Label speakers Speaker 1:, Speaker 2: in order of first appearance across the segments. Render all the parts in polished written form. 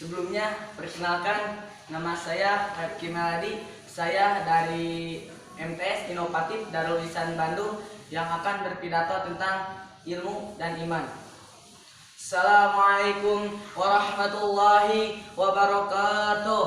Speaker 1: Sebelumnya, perkenalkan, nama saya Rifki Meladi. Saya dari MTS Inovatif Darul Ihsan Bandung yang akan berpidato tentang ilmu dan iman. Assalamualaikum warahmatullahi wabarakatuh.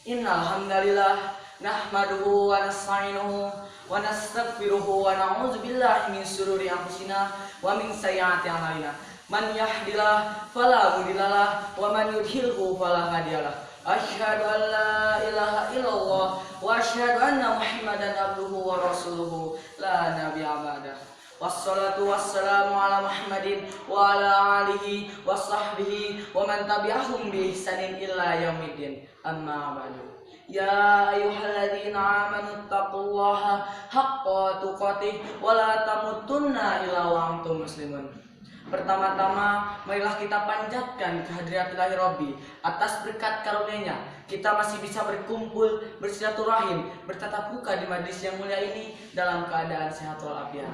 Speaker 1: Innal hamdalillah nahmaduhu wa nasta'inuhu wa nastaghfiruhu wa na'udzu billahi min syururi anfusina wa min sayyiati a'malina. Man yahdihillahu fala mudhillalah wa man yudhlilhu fala hadiyalah. Asyhadu an la ilaha illallah wa asyhadu anna Muhammadan abduhu wa rasuluhu la nabiyya ba'dah. Wassalatu wassalamu ala Muhammadin wa ala alihi wa sahbihi wa man tabi'ahum bi ihsanin illa yaumiddin. Amma ba'du. Ya ayyuhalladzina amanu taqullaha haqqa tuqatih wa la tamutunna illa wa antum muslimun. Pertama-tama, marilah kita panjatkan kehadirat Ilahi Rabbi atas berkat karunia-Nya. Kita masih bisa berkumpul, bersilaturahim, bertatap muka di majlis yang mulia ini dalam keadaan sehat walafiat.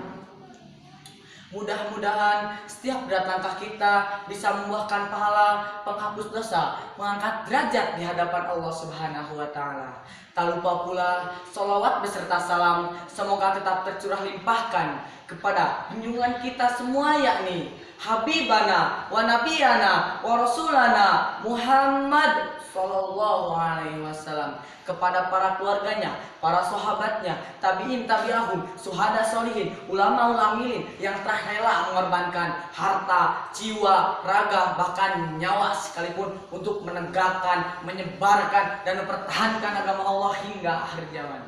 Speaker 1: Mudah-mudahan setiap berat langkah kita bisa membuahkan pahala, penghapus dosa, mengangkat derajat di hadapan Allah Subhanahu wa Ta'ala. Tak lupa pula sholawat beserta salam semoga tetap tercurah limpahkan kepada junjungan kita semua, yakni Habibana wa Nabiyana wa Rasulana Muhammad sallallahu alaihi wasallam, kepada para keluarganya, para sahabatnya, tabi'in tabi'ahum, syuhada sholihin, ulama ulamilin yang telah rela mengorbankan harta, jiwa, raga, bahkan nyawa sekalipun untuk menegakkan, menyebarkan dan mempertahankan agama Allah hingga akhir zaman.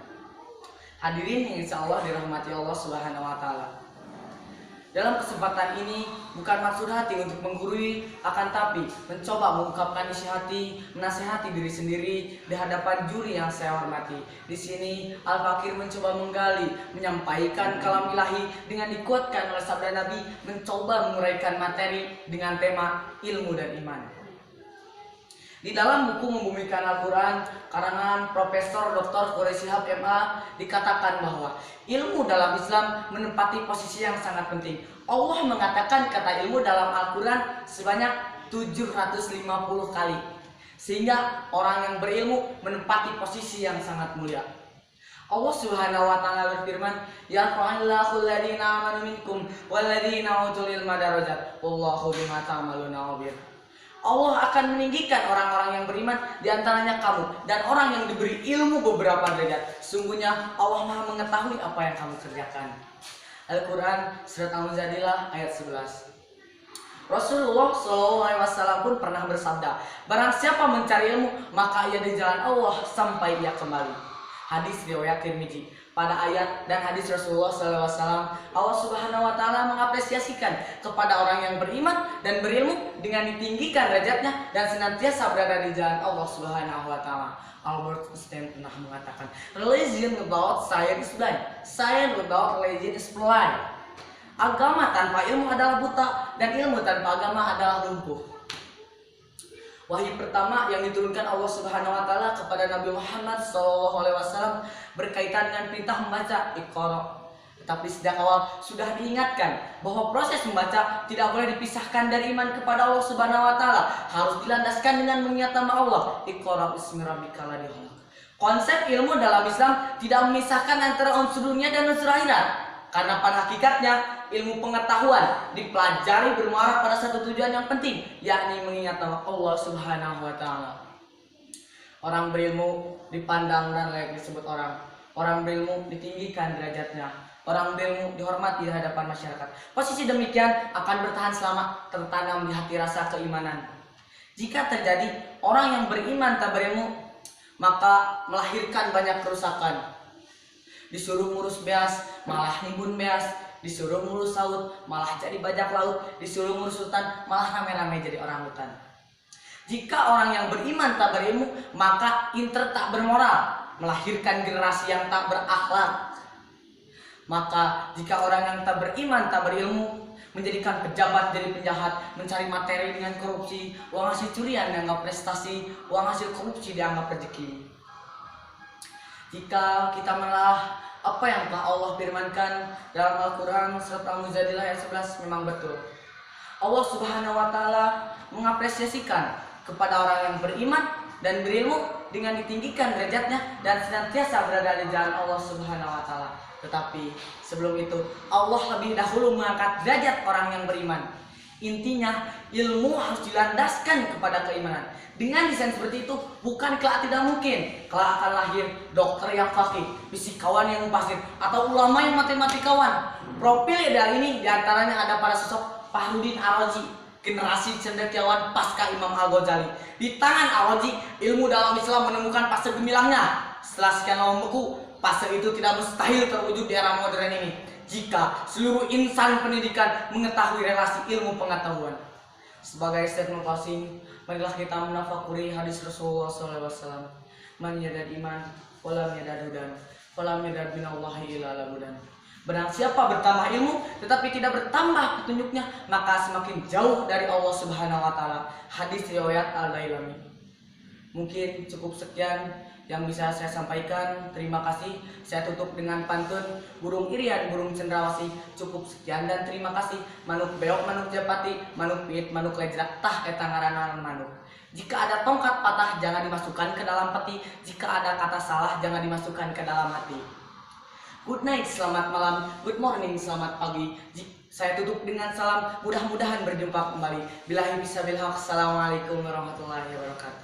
Speaker 1: Hadirin yang insya Allah dirahmati Allah Subhanahu wa Ta'ala. Dalam kesempatan ini bukan maksud hati untuk menggurui, akan tapi mencoba mengungkapkan isi hati, menasihati diri sendiri di hadapan juri yang saya hormati. Di sini Al-Fakir mencoba menggali, menyampaikan kalam ilahi dengan dikuatkan oleh sabda Nabi, mencoba menguraikan materi dengan tema ilmu dan iman. Di dalam buku Membumikan Al-Quran karangan Profesor Dr. Quraish Shihab MA dikatakan bahwa ilmu dalam Islam menempati posisi yang sangat penting. Allah mengatakan kata ilmu dalam Al-Quran sebanyak 750 kali, sehingga orang yang berilmu menempati posisi yang sangat mulia. Allah Subhanahu wa Ta'ala berfirman, "Yarfa'illahu alladziina aamanu minkum walladziina utul ilma darajat, wallahu bima ta'maluna khabir." Allah akan meninggikan orang-orang yang beriman di antaranya kamu dan orang yang diberi ilmu beberapa derajat. Sungguhnya Allah Maha mengetahui apa yang kamu kerjakan. Al-Quran Surat Al-Mujadilah ayat 11. Rasulullah SAW pun pernah bersabda, barang siapa mencari ilmu maka ia di jalan Allah sampai ia kembali. Hadis riwayat Tirmidzi. Pada ayat dan hadis Rasulullah SAW, Allah Subhanahu wa Ta'ala mengapresiasikan kepada orang yang beriman dan berilmu dengan ditinggikan derajatnya dan senantiasa berada di jalan Allah Subhanahu wa Ta'ala. Albert Einstein pernah mengatakan, religion without science is blind, science without religion is blind. Agama tanpa ilmu adalah buta dan ilmu tanpa agama adalah lumpuh. Wahyu pertama yang diturunkan Allah Subhanahu wa Ta'ala kepada Nabi Muhammad SAW berkaitan dengan perintah membaca Iqra. Tetapi sejak awal sudah diingatkan bahwa proses membaca tidak boleh dipisahkan dari iman kepada Allah Subhanahu wa Ta'ala, harus dilandaskan dengan mengingat nama Allah. Iqra bismi rabbikal ladzi khalaq. Konsep ilmu dalam Islam tidak memisahkan antara unsur dunia dan unsur akhirat. Karena pada hakikatnya ilmu pengetahuan dipelajari bermuara pada satu tujuan yang penting, yakni mengingat nama Allah Subhanahu wa Ta'ala. Orang berilmu dipandang dan layak disebut orang. Orang berilmu ditinggikan derajatnya. Orang berilmu dihormati di hadapan masyarakat. Posisi demikian akan bertahan selama tertanam di hati rasa keimanan. Jika terjadi orang yang beriman tak berilmu, maka melahirkan banyak kerusakan. Disuruh ngurus beas, malah nimbun beas. Disuruh ngurus laut, malah jadi bajak laut. Disuruh ngurus hutan, malah rame-rame jadi orang hutan. Jika orang yang beriman tak berilmu, maka inter tak bermoral, melahirkan generasi yang tak berakhlak. Maka jika orang yang tak beriman tak berilmu, menjadikan pejabat jadi penjahat, mencari materi dengan korupsi, uang hasil curian dianggap prestasi, uang hasil korupsi dianggap rezeki. Jika kita menelaah apa yang telah Allah firmankan dalam Al-Quran Surat Al-Mujadilah ayat 11, memang betul. Allah Subhanahu wa Ta'ala mengapresiasikan kepada orang yang beriman dan berilmu dengan ditinggikan derajatnya dan senantiasa berada di jalan Allah Subhanahu wa taala. Tetapi sebelum itu Allah lebih dahulu mengangkat derajat orang yang beriman. Intinya ilmu harus dilandaskan kepada keimanan. Dengan desain seperti itu bukan kelak tidak mungkin kelak akan lahir dokter yang fakih, fisikawan yang mufasir, atau ulama yang matematikawan. Profil ideal ini diantaranya ada pada sosok Fahrudin Ar-Razi, generasi cendekiawan pasca Imam Al-Ghazali. Di tangan Ar-Razi, ilmu dalam Islam menemukan fase gemilangnya. Setelah sekian lama membeku, fase itu tidak mustahil terwujud di era modern ini jika seluruh insan pendidikan mengetahui relasi ilmu pengetahuan. Sebagai statement closing, marilah kita menafakuri hadis Rasulullah SAW. Man yadad iman, walam yadad hudan, walam yadad minallahi ila labudan. Barang siapa bertambah ilmu tetapi tidak bertambah petunjuknya, maka semakin jauh dari Allah Subhanahu wa taala. Hadis riwayat Al-Dailami. Mungkin cukup sekian yang bisa saya sampaikan. Terima kasih. Saya tutup dengan pantun burung irian burung cendrawasih. Cukup sekian dan terima kasih. Manuk beok manuk japati, manuk piit manuk lejrak, tah eta ngaranan manuk. Jika ada tongkat patah jangan dimasukkan ke dalam peti. Jika ada kata salah jangan dimasukkan ke dalam hati. Good night, selamat malam. Good morning, selamat pagi. Saya tutup dengan salam. Mudah-mudahan berjumpa kembali. Billahi bisabil haq. Assalamualaikum warahmatullahi wabarakatuh.